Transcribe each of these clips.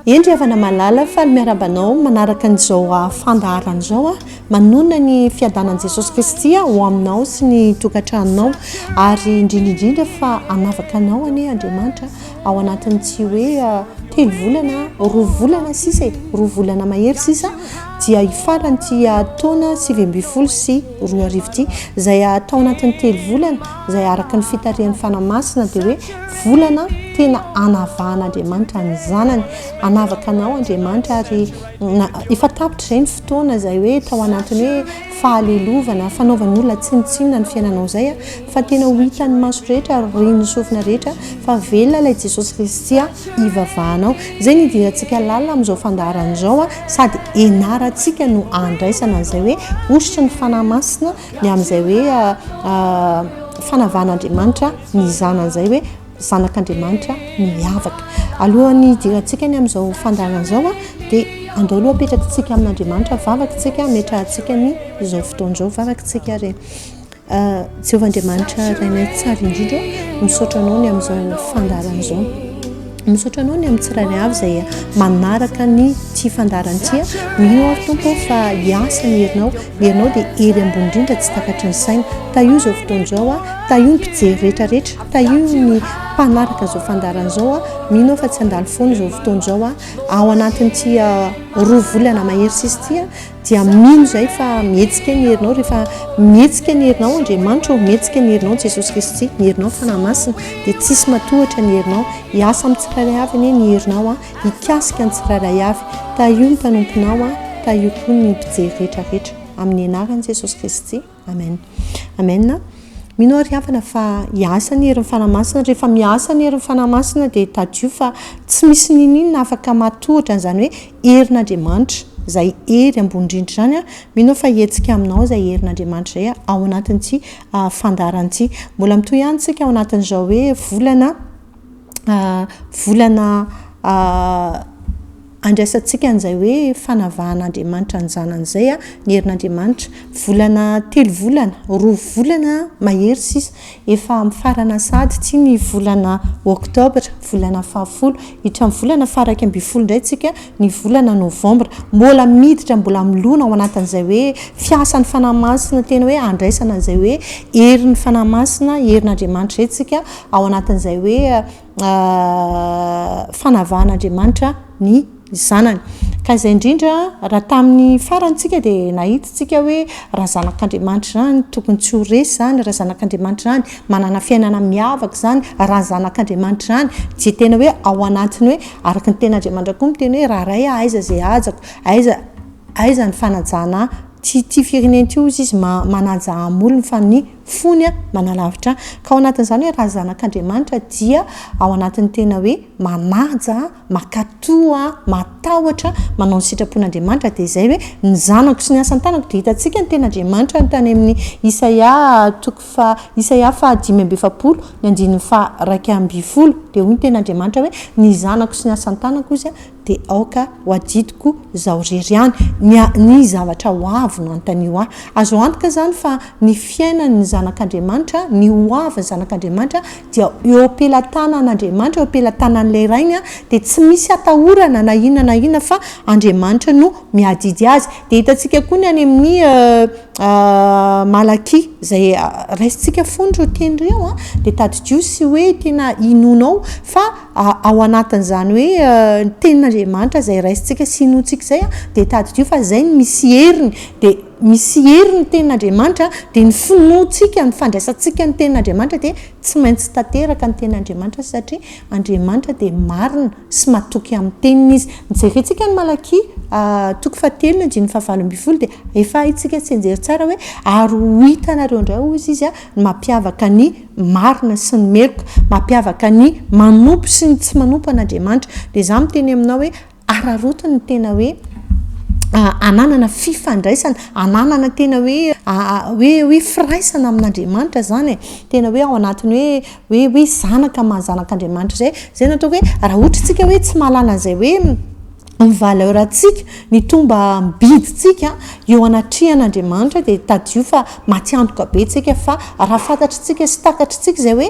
endriavana malala fa miarabanao manaraka an'izao fandaharan'izao manona ny fiadanan' Jesosy Kristy ho aminao sy ny tokantranonao ary indrindraindrindra fa anavaka anao anie Andriamanitra ao anatin'ity hoe 3 volana 2 volana sisa 2 volana mahery sisa dia ifarany ty taona 2020 sy 2020 ty zay atao anatin'ny 3 volana zay araka ny fitarian'ny fanamasina dia hoe volana tena anavan'Andriamanitra ny zanany anavaka anao Andriamanitra ary efa tapitra izay ny fotoana zay hoe tao anatiny hoe fahalelovana fanaovana olona tsinitsinina ny fiainanao zay fa tena ho hitan'ny maso rehetra reny ny sofina rehetra fa velona ilay Jesosy Kristy ivavahanao zay ny idirantsika lalina amin'izao fandaharan'izao sady enarantsika no andraisana an'izay hoe ositra ny fanamasina ny amin'izay hoe fanavan'Andriamanitra ny zanan'izay hoe zanak'Andriamanitra miavaka alohan'ny idirantsika ny amin'izao fandaharan'izao dia andao aloha apetrakantsika amin'Andriamanitra vavakantsika metrahantsika ny izao fotoan'izao vavakantsika re Jehovah Andriamanitra rainay tsara indrindra misaotra anao ny amin'izao fandaharan'izao misaotra anao ny amin'ny tsirairay avy izay manaraka ny ty fandaharan'ity mino ary tompo fa hiasa ny herinao dia ery ambony indrindra tsy takatry ny saina taio izao fotoan'izao taio ny mpijery rehetrarehetra taio ny mpanaraka izao fandaharan'izao mino fa tsy andalo foana izao fotoan'izao ao anatin'ity 2 volana mahery sisy ty dia mino zay fa mihetsika ny herinao rehefa mihetsika ny herinao Andriamanitra mihetsika ny herinao Jesosy Kristy ny herinao fanamasina dia tsisy matohatra ny herinao hiasa amin'ny tsirairay avy anie ny herinao hikasika ny tsirairay avy taio ny mpanomponao taio koa ny mpijery rehetrarehetra amin'ny anaran'i Jesosy Kristy amen amen mino ary havana fa hiasa ny herin'ny fanamasina rehefa miasa ny herin'ny fanamasina dia tadio fa tsy misy ninina afaka matohatra n'izany hoe herin'Andriamanitra zay ery ambony indrindra zany mino fa hetsika aminao zay herin'Andriamanitra zay ao anatin'ity fandaharan'ity mbola mitoy ihany tsika ao anatin'izao hoe volana andraisantsika an'izay hoe fanavahan'Andriamanitra ny zanan'izay ny herin'Andriamanitra volana 3 volana 2 volana mahery sisa efa mifarana sady ty ny volana oktobra volana 10 itran'ny volana faraka ambin'ny folo indray tsika ny volana novambra mbola miditra mbola milona ao anatin'izay hoe fiasan'ny fanamasina tena hoe andraisana an'izay hoe herin'ny fanamasina herin'Andriamanitra zay tsika ao anatin'izay hoe fanavahan'Andriamanitra ny zanany ka izay indrindra raha tamin'ny farantsika dia nahitantsika hoe raha zanak'Andriamanitra zany tokony tsy ho resy zany raha zanak'Andriamanitra zany manana fiainana miavaka zany raha zanak'Andriamanitra zany dia tena hoe ao anatiny hoe araka ny ten'Andriamanitra koa miteny hoe raha ray aiza zay ajako aiza ny fanajana ty fireneny ty ozy izy manaja amolony fa ny fony manalavitra ka ao anatin'izany hoe raha zanak'Andriamanitra dia ao anatin'ny tena hoe manaja makatoa matahotra manao ny sitrapon'Andriamanitra dia izay hoe ny zanako sy ny asan'ny tanako dia hitantsika ny ten'Andriamanitra ny tany amin'ny Isaia 5:7 ny 2:20 dia hoy ny ten'Andriamanitra hoe ny zanako sy ny asan'ny tanako izy dia aoka ho adidiko zao rery ny zavatra ho avy no antanio azo antoka zany fa ny fiainan'ny zanak'Andriamanitra ny hoavy ny zanak'Andriamanitra dia eo ampelantanan'Andriamanitra eo ampelantanan'ilay rainy dia tsy misy atahorana na inona fa Andriamanitra no miadidy azy dia hitantsika koa ny any amin'ny Malaki zay raisintsika fondro teny reo dia tadidio sy hoe tena inonao fa ao anatin'izany hoe tenin'Andriamanitra zay raisintsika sy inontsika zay dia tadidio fa zay ny misy heriny dia misy heriny tenin'Andriamanitra dia ny finoantsika ny fandraisantsika ny tenin'Andriamanitra dia tsy maintsy tanteraka ny tenin'Andriamanitra satria Andriamanitra dia marina sy matoky amin'ny teniny izy nijerentsika ny Malaki 7:7 dia efa itsika tsy enjery tsara hoe ary ho hitanareo indray izy izy mampiavaka ny marina sy ny meloka mampiavaka ny manompo sy ny tsy manompo an'Andriamanitra dia za miteny aminao hoe ararotiny tena hoe ananana fifandraisana ananana tena hoe firaisana amin'Andriamanitra zany tena hoe ao anatiny hoe zanaka mahazanak'Andriamanitra zay natao hoe raha ohatra tsika hoe tsy mahalala an'izay hoe ny valeur atsika ny tomba mbiditsika eo anatrihan'andriamanitra dia tadio fa matiantoka be tsika fa raha fantatritsika sy takatritsika zay hoe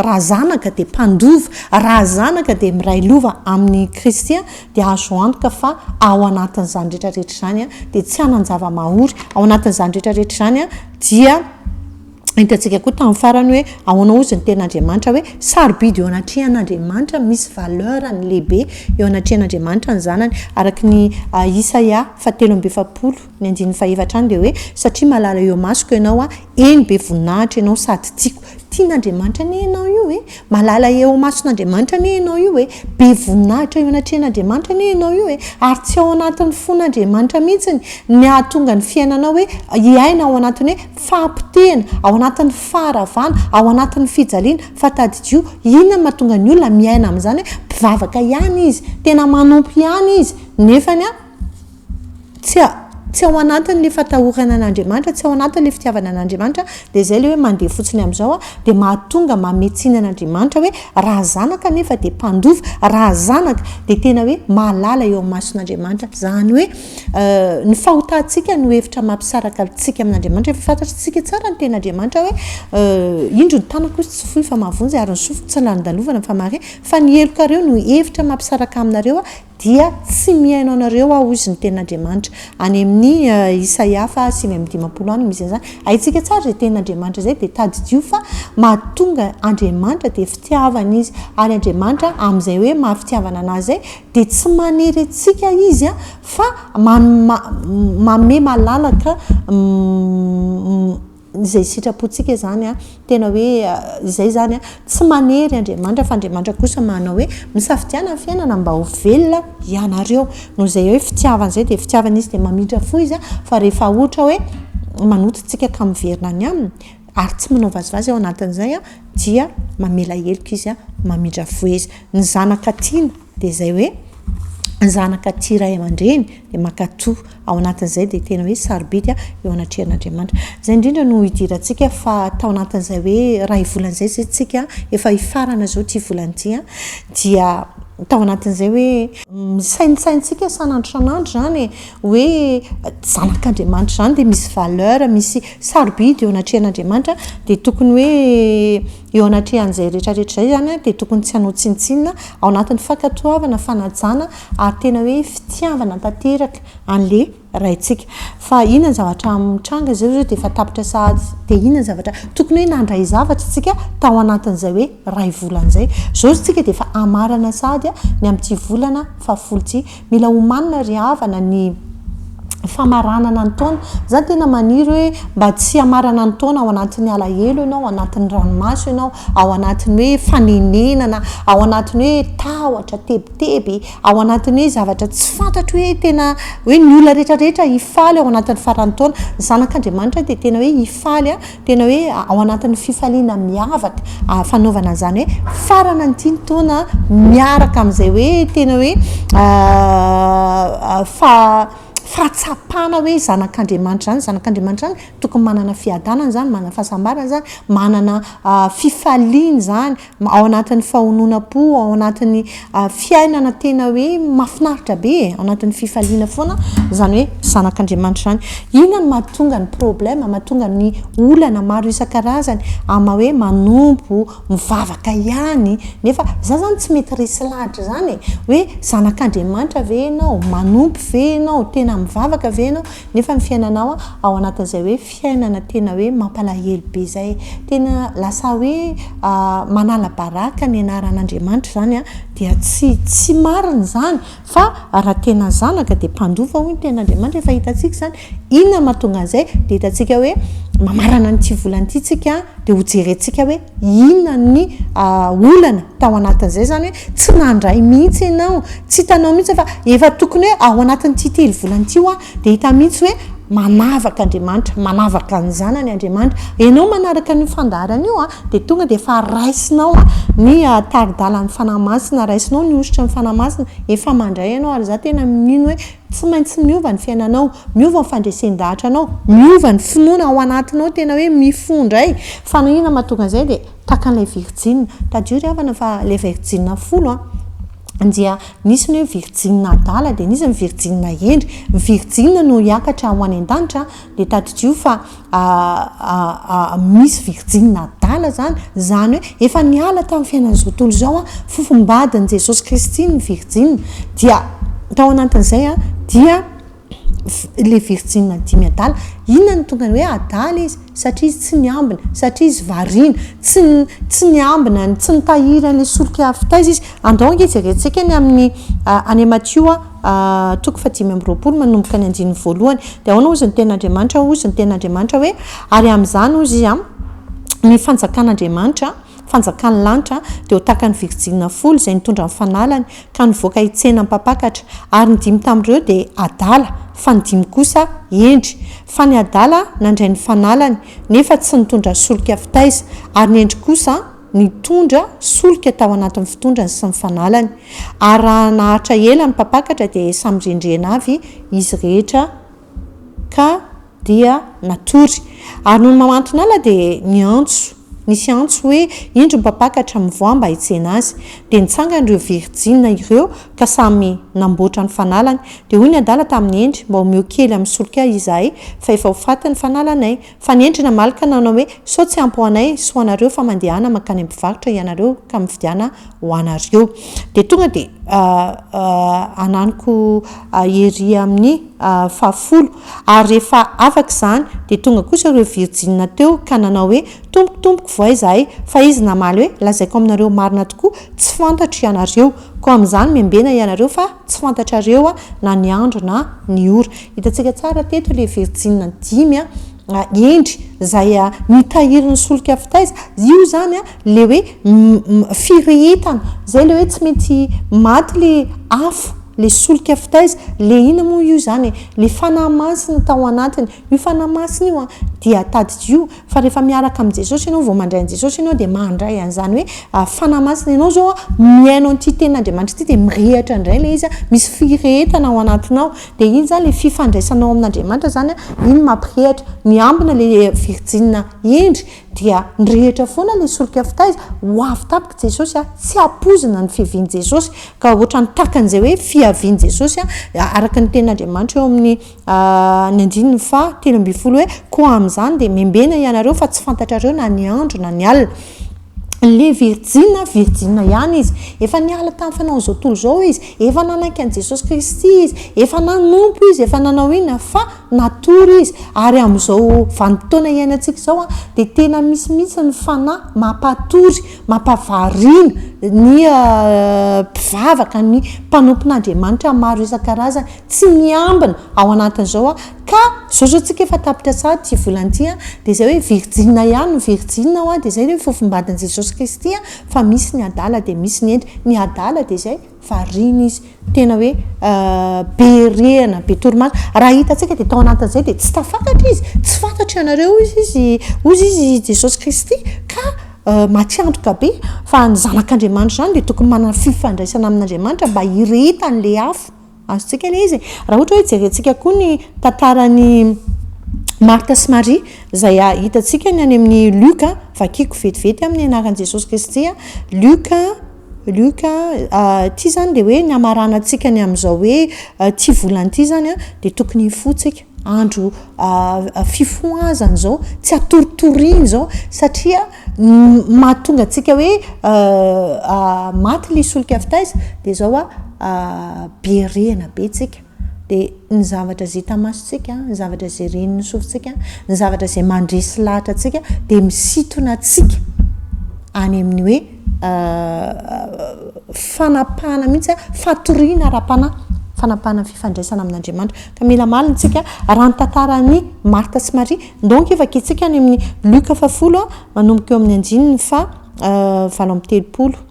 raha zanaka dia mpandova raha zanaka dia miray lova amin'ny kristia dia azo antoka fa ao anatin'izany rehetrarehetra zany a dia tsy hanan-java-mahory ao anatin'izany rehetrarehetra zany a dia hitantsika koa tamin'ny farany hoe ahoana ozy ny ten'andriamanitra hoe sarobidy eo anatrihan'andriamanitra misy valeur ny lehibe eo anatrihan'andriamanitra ny zanany araka ny Isaia 7:7 ny 9:7 any dia hoe satria malala eo masoko ianao a eny be voninahitra ianao sady tiako tian'andriamanitra ne ianao io hoe malala eo mason'andriamanitra ne ianao io hoe be voninahitra eo anatrihan'andriamanitra ne ianao io hoe ary tsy ao anatin'ny fon'andriamanitra mihitsiny ny ahatonga ny fiainanao hoe iaina ao anatiny hoe fampitehana ao anatin'ny faharavana ao anatin'ny fijaliana fa tadidio inona mahatonga ny olona miaina amin'izany hoe mpivavaka ihany izy tena manompo ihany izy nefany a tsy ao anatin'le fatahorana an'andriamanitra tsy ao anatin'le fitiavana an'andriamanitra dia zay le hoe mandeha fotsiny amin'izao a dia mahatonga mametsina an'andriamanitra hoe raha zanaka nefa dia mpandova raha zanaka dia tena hoe mahalala eo amin'ny mason'andriamanitra zany hoe ny fahotantsika no hevitra mampisaraka tsika amin'andriamanitra efa fantatritsika tsara ny ten'andriamanitra hoe indro ny tanako izy tsy foy fa mavonjy ary ny sofo tsy landalovana fa mare fa ny helokareo no hevitra mampisaraka aminareo a dia tsy miaino anareo ao izy ny ten'andriamanitra any amin'ny Isaia 5:50 any misy an'izany haitsika tsara zay ten'andriamanitra zay dia tadidio fa mahatonga andriamanitra dia fitiavana izy ary andriamanitra amin'izay hoe mahafitiavana anazy zay dia tsy manery antsika izy a fa mame malalaka zay sitrapontsika zany a tena hoe izay zany a tsy manery andriamanitra fa andriamanitra kosa manao hoe misafidiana ny fiainana mba ho velona ianareo no zay hoe fitiavana zay dia fitiavana izy dia mamindra fo izy a fa rehefa ohatra hoe manototsika ka miverina ny aminy ary tsy manao vazivazy ao anatin'izay a dia mamela helika izy a mamindra fo izy ny zanaka tiana dia zay hoe ny zanaka tia ray aman-dreny dia makatoa ao anatin'izay dia tena hoe sarobidy a eo anatrihan'andriamanitra zay indrindra no hidirantsika fa tao anatin'izay hoe ray volan'izay zay tsika efa hifarana zao tia volan'ity a dia tao anatin'izay hoe misainsaintsika sanandro sanandro zany hoe zanak'andriamanitra zany dia misy valeur misy sarobidy eo anatrihan'andriamanitra dia tokony hoe eo anatrihan'izay rehetrarehetra zay zany dia tokony tsy hanao tsinitsina ao anatin'ny fankatoavana fanajana ary tena hoe fitiavana tanteraka an'le raintsika fa inona ny zavatra mitranga zay zao dia efa tapitra sahady dia inona ny zavatra tokony hoe nandray zavatra tsika tao anatin'izay hoe ray volan'izay zao tsika dia efa amarana sahady a ny amin'ity volana fafolity mila homanina ry havana ny famaranana ny taona zany tena maniry hoe mba tsy hamarana ny taona ao anatin'ny alahelo ianao ao anatin'ny ranomaso ianao ao anatin'ny hoe fanenenana ao anatin'ny hoe tahotra tebiteby ao anatin'ny hoe zavatra tsy fantatro hoe tena hoe ny olona rehetrarehetra hifaly ao anatin'ny faran'ny taona ny zanak'andriamanitra dia tena hoe hifaly a tena hoe ao anatin'ny fifaliana miavaka fanaovana zany hoe farana ny tiany taona miaraka amin'izay hoe tena hoe fahatsapana hoe zanak'andriamanitra zany zanak'andriamanitra zany tokony manana fiadanana zany manana fahasambarana zany manana fifaliana zany ao anatin'ny fahonona-po ao anatin'ny fiainana tena hoe mahafinaritra be ao anatin'ny fifaliana foana zany hoe zanak'andriamanitra zany inona no mahatonga ny problème mahatonga ny olana maro isan-karazany ama hoe manompo mivavaka ihany nefa za zany tsy mety resy lahatra zany hoe zanak'andriamanitra ve ianao manompo ve ianao tena mivavaka ve ianao nefa ny fiainanao ao anatin'izay hoe fiainana tena hoe mampalahelo be zay tena lasa hoe manala baraka ny anaran'andriamanitra zany a dia tsy marina zany fa raha tena zanaka dia mpandova hoy ny ten'andriamanitra efa hitantsika zany inona mahatonga an'izay dia hitantsika hoe mamarana nyty volan'ity tsika dia ho jerentsika hoe inona ny olana tao anatin'izay zany hoe tsy nandray mihitsy ianao tsy hitanao mihitsy fa efa tokony hoe ao anatin'ity telo volan'ity a dia hita mihitsy hoe manavaka andriamanitra manavaka ny zanany andriamanitra ianao manaraka ny fandarana io dia tonga dia efa raisinao ny taridalan'ny fanahymasina raisinao ny ositra ny fanahymasina efa mandray ianao ary za tena mino hoe tsy maintsy miova ny fiainanao miova ny fandresen-dahatra anao miova ny finoana ao anatinao tena hoe mifondray fa nohina mahatonga an'izay dia takan'ilay virjine tadio ry havana fa ilay virjine folo dia nisy ny hoe virjina adala dia nisy ny virjina endry ny virjina no hiakatra ho any an-danitra dia tadidio fa misy virjina adala zany hoe efa niala tamin'ny fiainan'izao tontolo izao a fofombadin' Jesosy Kristy ny virjina dia tao anatin'izay a dia le virjina dimy adala inona ny tonga hoe adala izy satria izy tsy niambina satria izy variana tsy niambina tsy nitahiran'le solika fitaiza izy andonga izy retsika ny amin'ny any Matthieu toko 5:20 manomboka ny 9 dia ahoana ozy ny ten'Andriamanitra ozy ny ten'Andriamanitra hoe ary amin'izany ozy ny fanjakan'Andriamanitra fanjakany lanitra dia ho tahaka ny virjina folo izay nitondra ny fanalany ka nivoaka hitsena mpapakatra ary ny 5 tamin'ireo dia adala fa ny 5 kosa endry fa ny adala nandray ny fanalany nefa tsy nitondra solika fitaiza ary ny endry kosa nitondra solika tao anatin'ny fitondrany sy ny fanalany ary raha nahatra ela ny mpapakatra dia samy rendrena avy izy rehetra ka dia natory ary noho mamantona ala dia nisy antso hoe indro mpapakatra mivoa mba hitsena azy dia nitsanganyireo virjina ireo ka samy namboatra ny fanalany dia hoy ny adala tamin'ny endry mba homeo kely amin'ny solika izahay fa efa ho faty ny fanalanay fa ny endry namalaka nanao hoe sao tsy ampy ho anay sy ho anareo fa mandehana makany ampivarotra ianareo ka mividiana ho anareo dia tonga dia ananiko ery amin'ny fahafolo ary rehefa afaka izany dia tonga kosa ireo virjina teo ka nanao hoe tompotompoka voay izahay fa izy namaly hoe lazaiko aminareo marina tokoa tsy fantatra ianareo ko amin'izany miambena ianareo fa tsy fantatrareo na ny andro na ny ora hitantsika tsara teto le virjina 5 endry zay nitahiriny solika fitaiza io zany le hoe firehetana zay le hoe tsy mety maty le afo le solika fitaiza le ina moa io zany le fanahy masina tao anatiny io fanahy masina io dia tadidio fa rehefa miaraka amin'ny Jesosy ianao vao mandray an'i Jesosy ianao dia mandray an'izany hoe fanahy masina ianao zao miainao an'ity ten'Andriamanitra ity dia mirehatra indray le izy misy firehetana ao anatinao dia iny zany le fifandraisanao amin'Andriamanitra zany iny mampirehatra niambina le virjina endry dia nirehitra foana le solika fitaiza ho avy tapika Jesosy tsy apozina ny fiavian'i Jesosy ka ohatra ny takan'izay hoe fiavian'i Jesosy araka ny ten'Andriamanitra eo amin'ny ny 13 hoe ko amin'izany dia miambena ianareo fa tsy fantatrareo na ny andro na ny alina le virjina ihany izy efa niala tamin'ny fanao izao tontolo izao izy efa nanaiky an'i Jesosy Kristy izy efa nanompo izy efa nanao ina fa natory izy ary amin'izao vanim-potoana iainantsika izao dia tena misimitsy ny fanahy mampatory mampavarina ny mpivavaka ny mpanompon'Andriamanitra maro isan-karazany tsy miambina ao anatin'izao ka zao tsika efa tapitra sady ty volan'ity dia zay hoe virjina ihany no virjina dia zay hoe fofombadin'i Jesosy Kristy fa misy ny adala dia misy ny endry ny adala dia zay varina izy tena hoe be rehana be torimaso raha hitantsika dia tao anatin'izay dia tsy tafakatra izy tsy fantatra ianareo izy Jesosy Kristy ka matiantoka be fa ny zanak'Andriamanitra zany dia tokony manana fifandraisana amin'Andriamanitra mba hirehetan'le afo azotsika le izy raha ohatra hoe jerentsika koa ny tantarany Martha sy Marie zay hitantsika ny any amin'ny Luka vakiko vetivety amin'ny anaran'i Jesosy Kristy Luka ty zany dia hoe ny amaranantsika ny amin'izao hoe ty volan'ity zany dia tokony hifotsika andro fifoazana zao tsy atoritoriny zao satria mahatonga antsika hoe maty le solika fitaiza dia zao be rehana be tsika dia ny zavatra zay tamasontsika ny zavatra zay reniny sofintsika ny zavatra zay mandresy lahatra atsika dia misitona atsika any amin'ny hoe fanapahana mihitsy fatoriana ara-panahy fanapahana fifandraisana amin'Andriamanitra ka mila malina tsika raha ny tantarany Martha sy Marie donc efa kitsika any amin'ny Luka 10 manomboka eo amin'ny 9 fa 7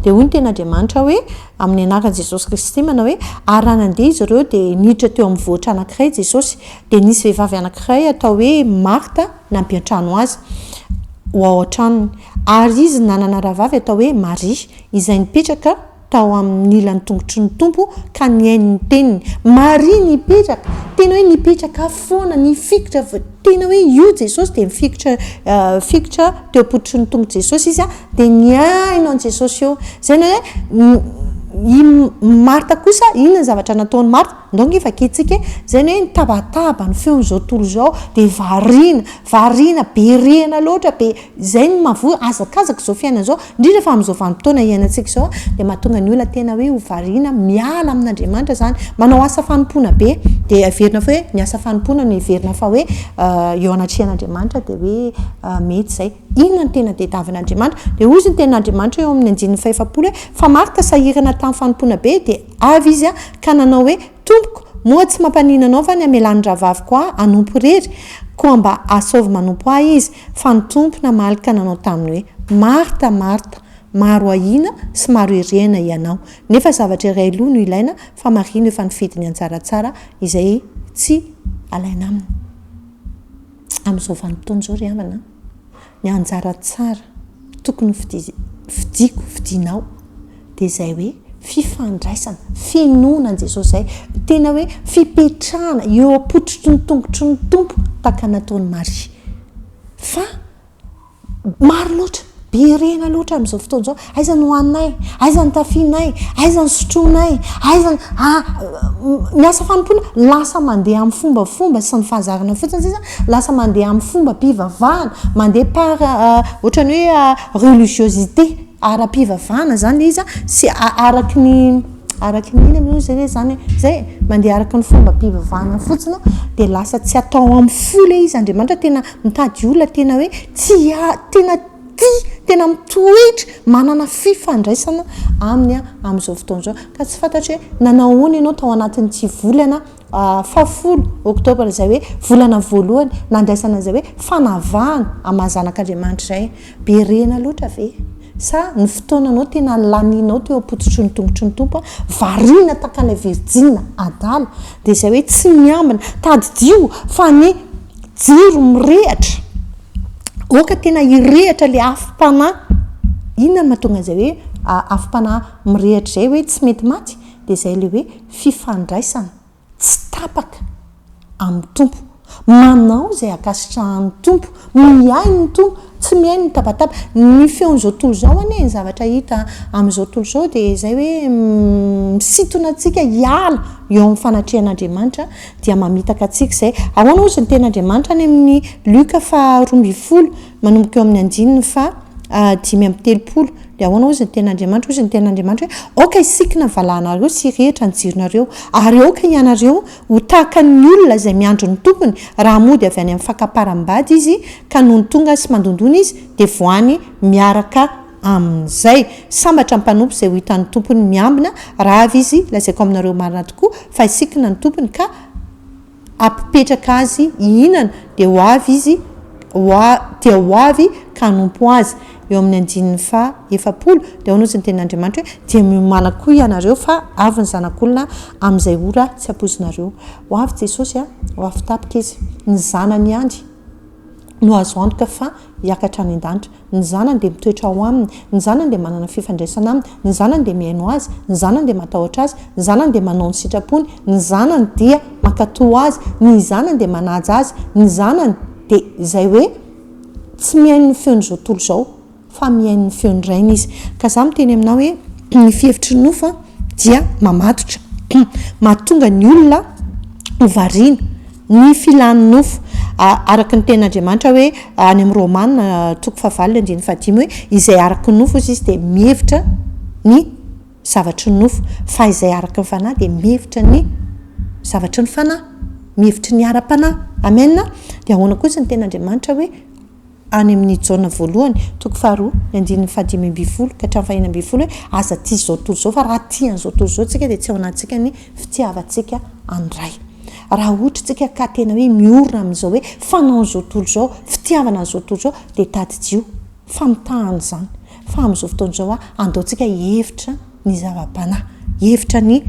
dia hoy ny ten'Andriamanitra hoe amin'ny anaran'i Jesosy Kristy manao hoe ary raha nandeha izy ireo dia niditra teo amin'ny vohitra anankiray Jesosy dia nisy vehivavy anankiray atao hoe Martha nampiantrano azy ho ao an-tranony ary izy nanana rahavavy atao hoe Maria izay nipetraka tao amin'ny ilany tongotry ny tompo ka niainy ny teniny mari nipetraka tena hoe nipetraka foana ny fikitra tena hoe io jesosy de mifikitra teo pototry ny tongo jesosy izy a de niainao an jesosy eo zany hoe Marta kosa inona zavatra nataony Marta ndonga efa kitsika zany hoe nitabataba ny feony zao tontolo zao de varina berena loatra be zay ny mavo azakazaka zao fiainana zao indrindra fa am'izao vanim-potoana iainantsika zao de mahatonga ny olona tena hoe ho varina miala amin'Andriamanitra zany manao asa fanompona be de averina fa hoe ny asa fanompona no everina fa hoe eo anatrehan'Andriamanitra de hoe mety zay inona ny tena tadiavin'Andriamanitra de ozy ny ten'Andriamanitra eo amin'ny 5:7 fa Marta sahirana tamin'ny fanompona be de avy izy a ka nanao hoe tompoko moa tsy mampanina anao fa ny amelany ravavy koa anompo rery koa mba asovy manompo ahy izy fa ny tompo namalika nanao taminy hoe Marta maro ahina sy maro irena ianao nefa zavatra iray aloha no ilaina fa marina efa nifidiny antsaratsara izay tsy alaina aminy amin'izao vanim-potoana zao ry havana ny anjara tsara tokony fidinao de zay hoe fifandraisana finoana Jesosy zay tena hoe fipetrahana eo apototry ny tongotry ny tompo taka nataony Maria fa maro loatra berena loatra amin'izao fotoana zao aiza ny hoaninay aiza ny tafinay aiza ny sotronay aiza ny asa fanompona lasa mandeha amin'ny fombafomba sy ny fahazarana fotsiny zay lasa mandeha amin'ny fomba mpivavahana mandeha par ohatrany hoe religiosité ara-pivavahana zany izy sy araky ny ina zany zay mandeha araky ny fomba mpivavahana fotsiny de lasa tsy atao amin'ny fole izy Andriamanitra tena mitady olona tena hoe tena mitoetra manana fifandraisana amin'izao fotoana zao ka tsy fantatry hoe nanao ony ianao tao anatin'ity volana 10 oktobra zay hoe volana voalohany nandraisana zay hoe fanavahana amahazanak'Andriamanitra zay berena loatra ve sa ny fotoananao tena laninao teo apototry ny tongotry ny tompo varina takan'ilay virjina adala de zay hoe tsy miambina tadidio fa ny jiro mirehatra oka tena irehatra le afim-panahy inona ny mahatonga zay hoe afim-panahy mirehatra zay hoe tsy mety maty de zay le hoe fifandraisana tsy tapaka amin'ny tompo manao zay akasitrahan'ny tompo miainy ny tompo tsy miainy ny tabataba ny feon'izao tontolo zao ane ny zavatra hita amin'izao tontolo zao de zay hoe misintona atsika hiala eo amin'ny fanatrehan'Andriamanitra dia mamitaka atsika zay ahoana ozy ny ten'Andriamanitra any amin'ny Luka 12 manomboka eo amin'ny 9 fa 5:30 de ahoana ozy ny ten'Andriamanitra ozy ny ten'Andriamanitra hoe oka isikina valanareo sy rehetra ny jironareo ary oka ianareo ho tahaka ny olona izay miandro ny tompony raha mody avy any amin'ny fakaparam-bady izy ka noho ny tonga sy mandondona izy de voany miaraka amin'izay sambatra ny mpanompo izay ho hitan'ny tompony miambina raha avy izy lazaiko aminareo marina tokoa fa isikina ny tompony ka ampipetraka azy ihinana de ho avy izy de ho avy ka nompo azy eo amin'ny 9:7 de ahoana ozy ny ten'Andriamanitra hoe dia miomana koa ianareo fa avy ny zanak'olona amin'izay ora tsy ampozinareo ho avy Jesosy ho avy tapika izy ny zanany andy no azo antoka fa hiakatra any an-danitra ny zanany de mitoetra ao aminy ny zanany de manana fifandraisana aminy ny zanany de miaino azy ny zanany de matahotra azy ny zanany de manao ny sitrapony ny zanany dia makatò azy ny zanany de manaja azy ny zanany de zay hoe tsy miaino ny feon'izao tontolo zao fa miaino ny feon'ny rainy izy ka za miteny aminao hoe ny fihevitry ny nofo dia mamatotra mahatonga ny olona ho variana ny filan'ny nofo araky ny ten'Andriamanitra hoe any amin'ny Romana 4:5 hoe izay araky ny nofo izy de mihevitra ny zavatry ny nofo fa izay araky ny fanahy de mihevitra ny zavatry ny fanahy mihevitry ny ara-panahy amena de ahoana kosa ny ten'Andriamanitra hoe any amin'ny Jaona voalohany 2:5 ka hatramin'ny 5:20 hoe aza tia zao tontolo zao fa raha tia an'izao tontolo zao tsika de tsy ao anatsika ny fitiavantsika andray raha ohatra tsika ka tena hoe miorina amin'izao hoe fanao an'izao tontolo zao fitiavana an'izao tontolo zao de tadidio fa mitahana zany fa amin'izao fotoana zao andaotsika hevitra ny zava-panahy hevitra ny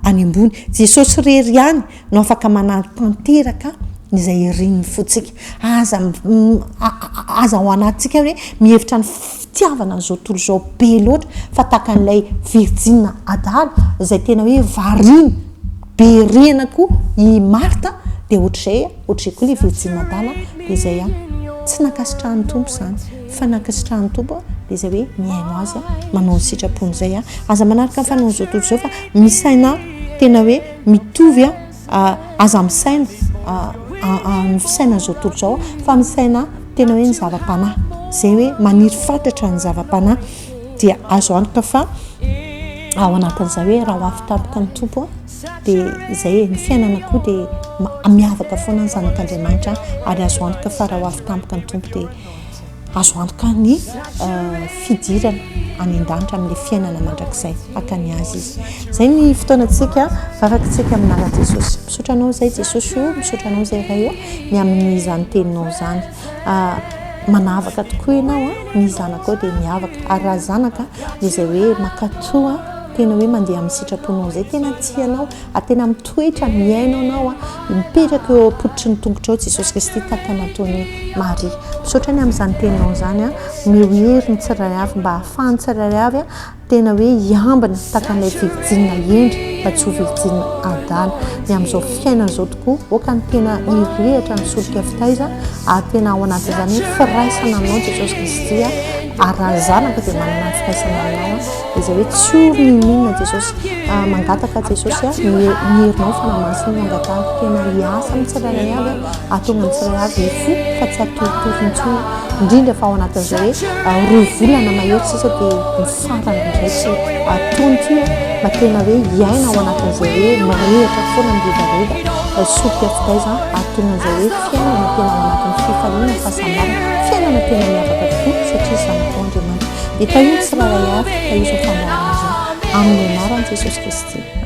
any ambony Jesosy rery ihany no afaka manantanteraka izay irin'ny fotsika aza ho anatsika hoe mihevitra ny fitiavana zao tontolo zao be loatra fa tahaka an'ilay virjina adala izay tena hoe variny be rena koa i Marta dia ohatr'izay koa ilay virjina adala dia izay tsy nakasitrahan'ny tompo izany fa nakasitrahan'ny tompo dia izay hoe miaino azy manao ny sitrapony izay aza manaraka ny fanao zao tontolo zao fa misaina tena hoe mitovy aza misaina ny fisaina zao tontolo zao fa misaina tena hoe ny zava-panahy izay hoe maniry fantatra ny zava-panahy dia azo antoka fa ao anatin'izay hoe raha ho afitapoka ny tompo dia izay ny fiainana koa dia miavaka foana ny zanak'Andriamanitra ary azo antoka fa raha ho afitapoka ny tompo dia azo antoka ny fidirana any an-danitra amin'ilay fiainana mandrakizay akany azy izy. Izay ny fotoanantsika vavantsika amin'ala Jesosy. Misaotra anao izay Jesosy io, misaotra anao izay iray io ny amin'izany teninao izany. Manavaka tokoa ianao ny zanaka dia miavaka ary raha zanaka dia izay hoe makatoa tena hoe mandeha amin'ny sitraponao izay tena tianao tena mitoetra miaino anao mipetraka eo apoditry ny tongotra ao Jesosy Kristy tahaka nataony Maria. Misaotra ny amin'izany teninao izany miohery ny tsirairay avy mba ahafahany tsirairay avy tena hoe hiambina tahaka an'ilay virjina endry mba tsy ho virjina adala ny amin'izao fiainana izao tokoa oka ny tena hirehitra ny solika fitaiza ary tena ao anatin'izany firaisana aminao Jesosy Kristy ary raha zanaka dia manana firaisana aminao izay hoe tsy orin'inona Jesosy mangataka Jesosy miherinao fanamasiny mangataka tena hiasa amin'ny tsirairay avy ahatonga ny tsirairay avy hifo fa tsy atoritory intsony indrindra fa ao anatin'izay hoe roa volana mahery sisa dia mifarana ndraiky atonty mba tena hoe hiaina ao anatin'izay hoe mirehitra foana miredareda solika fitaiza ahatonga an'izay hoe fiainana tena ao anatin'ny fifaliana fahasambarana fiainana tena miavaka tokoa satria zanakao Andriamanitra dia tahitsy tsirairay avy tahitsy fandarana izany amin'ny anarany Jesosy Kristy.